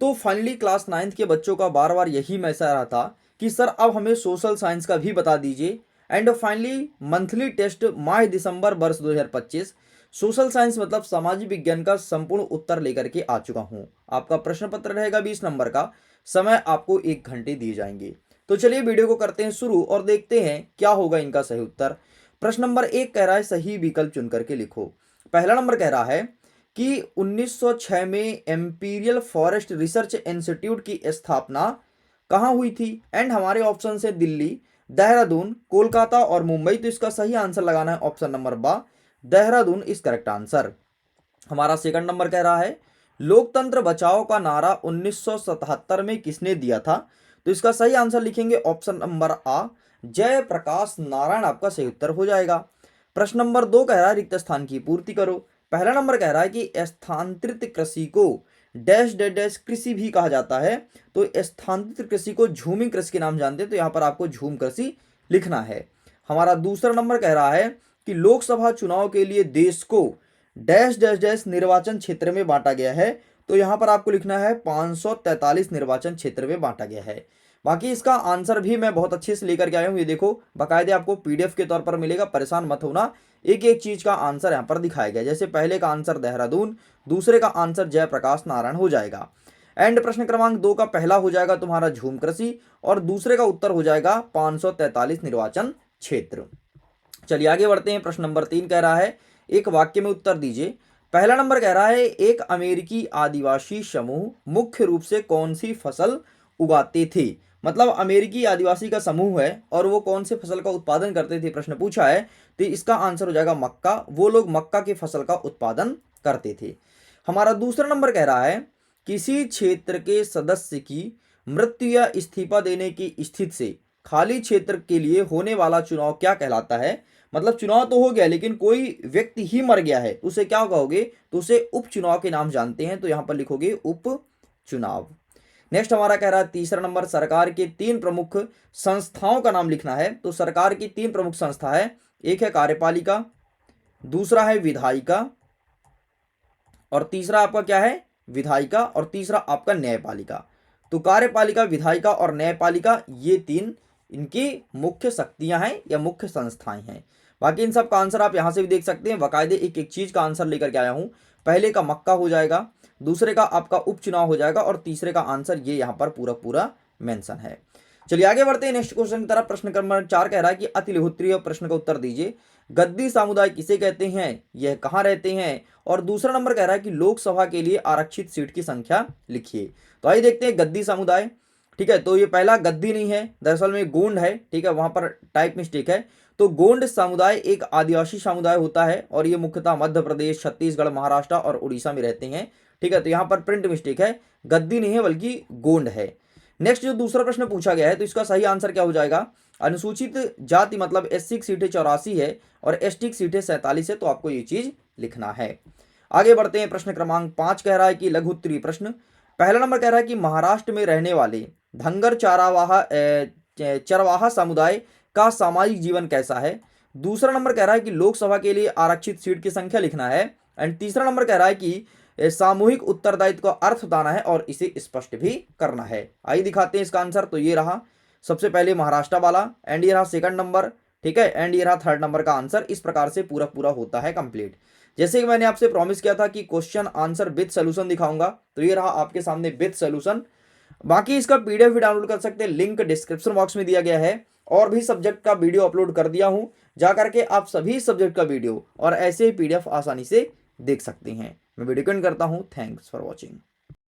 तो finally class 9th के बच्चों का बार बार यही मैसेज आ रहा था कि सर अब हमें सोशल साइंस का भी बता दीजिए। एंड फाइनली मंथली टेस्ट माह दिसंबर वर्ष 2025 सोशल साइंस मतलब सामाजिक विज्ञान का संपूर्ण उत्तर लेकर के आ चुका हूं। आपका प्रश्न पत्र रहेगा 20 नंबर का, समय आपको 1 घंटे दिए जाएंगे। तो चलिए वीडियो को करते हैं शुरू और देखते हैं क्या होगा इनका सही उत्तर। प्रश्न नंबर 1 कह रहा है सही विकल्प चुन करके लिखो। पहला नंबर कह रहा है कि 1906 में एम्पीरियल फॉरेस्ट रिसर्च इंस्टीट्यूट की स्थापना कहाँ हुई थी। एंड हमारे ऑप्शन है दिल्ली, देहरादून, कोलकाता और मुंबई। तो इसका सही आंसर लगाना है ऑप्शन नंबर बा, देहरादून इज करेक्ट आंसर। हमारा सेकंड नंबर कह रहा है लोकतंत्र बचाओ का नारा 1977 में किसने दिया था। तो इसका सही आंसर लिखेंगे ऑप्शन नंबर आ, जयप्रकाश नारायण आपका सही उत्तर हो जाएगा। प्रश्न नंबर 2 कह रहा है रिक्त स्थान की पूर्ति करो। पहला नंबर कह रहा है कि स्थानांतरित कृषि को डैश डैश डैश कृषि भी कहा जाता है। तो स्थानांतरित कृषि को झूमिंग कृषि के नाम जानते हैं, तो यहां पर आपको झूम कृषि लिखना है। हमारा दूसरा नंबर कह रहा है कि लोकसभा चुनाव के लिए देश को डैश डैश डैश निर्वाचन क्षेत्र में बांटा गया है। तो यहां पर आपको लिखना है 543 निर्वाचन क्षेत्र में बांटा गया है। बाकी इसका आंसर भी मैं बहुत अच्छे से लेकर के आया हूं, ये देखो बाकायदे आपको पीडीएफ के तौर पर मिलेगा, परेशान मत होना। एक एक चीज का आंसर यहां पर दिखाया गया, जैसे पहले का आंसर देहरादून, दूसरे का आंसर जयप्रकाश नारायण हो जाएगा। एंड प्रश्न क्रमांक 2 का पहला हो जाएगा तुम्हारा झूम कृषि और दूसरे का उत्तर हो जाएगा 543 निर्वाचन क्षेत्र। चलिए आगे बढ़ते हैं। प्रश्न नंबर 3 कह रहा है एक वाक्य में उत्तर दीजिए। पहला नंबर कह रहा है एक अमेरिकी आदिवासी समूह मुख्य रूप से कौन सी फसल उगाते थे। मतलब अमेरिकी आदिवासी का समूह है और वो कौन से फसल का उत्पादन करते थे, प्रश्न पूछा है। तो इसका आंसर हो जाएगा मक्का, वो लोग मक्का की फसल का उत्पादन करते थे। हमारा दूसरा नंबर कह रहा है किसी क्षेत्र के सदस्य की मृत्यु या इस्तीफा देने की स्थिति से खाली क्षेत्र के लिए होने वाला चुनाव क्या कहलाता है। मतलब चुनाव तो हो गया लेकिन कोई व्यक्ति ही मर गया है, उसे क्या कहोगे, तो उसे उपचुनाव के नाम जानते हैं। तो यहां पर लिखोगे उपचुनाव। नेक्स्ट हमारा कह रहा है तीसरा नंबर सरकार के 3 प्रमुख संस्थाओं का नाम लिखना है। तो सरकार की 3 प्रमुख संस्था है, एक है कार्यपालिका, दूसरा है विधायिका और तीसरा आपका क्या है, विधायिका और तीसरा आपका न्यायपालिका। तो कार्यपालिका, विधायिका और न्यायपालिका ये 3 इनकी मुख्य शक्तियां हैं या मुख्य संस्थाएं हैं। बाकी इन सब का आंसर आप यहां से भी देख सकते हैं, बाकायदे एक एक चीज का आंसर लेकर के आया हूं। पहले का मक्का हो जाएगा, दूसरे का आपका उपचुनाव हो जाएगा और तीसरे का आंसर ये यहां पर पूरा पूरा मेंशन है। चलिए आगे बढ़ते हैं नेक्स्ट क्वेश्चन की तरफ। प्रश्न नंबर 4 कह रहा है कि अतिलिहोत्रीय प्रश्न का उत्तर दीजिए। गद्दी समुदाय किसे कहते हैं, यह कहां रहते हैं। और दूसरा नंबर कह रहा है कि लोकसभा के लिए आरक्षित सीट की संख्या लिखिए। तो आइए देखते हैं गद्दी समुदाय। ठीक है, तो ये पहला गद्दी नहीं है, दरअसल में गोंड है। ठीक है, वहां पर टाइप मिस्टेक है। तो गोंड समुदाय एक आदिवासी समुदाय होता है और ये मुख्यतः मध्य प्रदेश, छत्तीसगढ़, महाराष्ट्र और उड़ीसा में रहते हैं। ठीक है, तो यहाँ पर प्रिंट मिस्टेक है, गद्दी नहीं है बल्कि गोंड है। नेक्स्ट जो दूसरा प्रश्न पूछा गया है तो इसका सही आंसर क्या हो जाएगा। अनुसूचित जाति मतलब एससी की सीटें 84 है और एसटी की सीटें 47 है, तो आपको ये चीज लिखना है। आगे बढ़ते हैं। प्रश्न क्रमांक 5 कह रहा है कि लघु उत्तरीय प्रश्न। पहला नंबर कह रहा है कि महाराष्ट्र में रहने वाले धंगर चरवाहा समुदाय का सामाजिक जीवन कैसा है। दूसरा नंबर कह रहा है कि लोकसभा के लिए आरक्षित सीट की संख्या लिखना है। एंड तीसरा नंबर कह रहा है कि सामूहिक उत्तरदायित्व का अर्थ बताना है और इसे स्पष्ट भी करना है। आइए दिखाते हैं इसका आंसर। तो ये रहा सबसे पहले महाराष्ट्र वाला, एंड ये रहा सेकंड नंबर। ठीक है, एंड ये रहा थर्ड नंबर का आंसर। इस प्रकार से पूरा पूरा होता है कंप्लीट। जैसे कि मैंने आपसे प्रॉमिस किया था कि क्वेश्चन आंसर विद सोल्यूशन दिखाऊंगा, तो ये रहा आपके सामने विद सोल्यूशन। बाकी इसका पीडीएफ भी डाउनलोड कर सकते हैं, लिंक डिस्क्रिप्शन बॉक्स में दिया गया है। और भी सब्जेक्ट का वीडियो अपलोड कर दिया हूं, जाकर के आप सभी सब्जेक्ट का वीडियो और ऐसे ही पीडीएफ आसानी से देख सकते हैं। मैं वीडियो एंड करता हूं। Thanks for watching.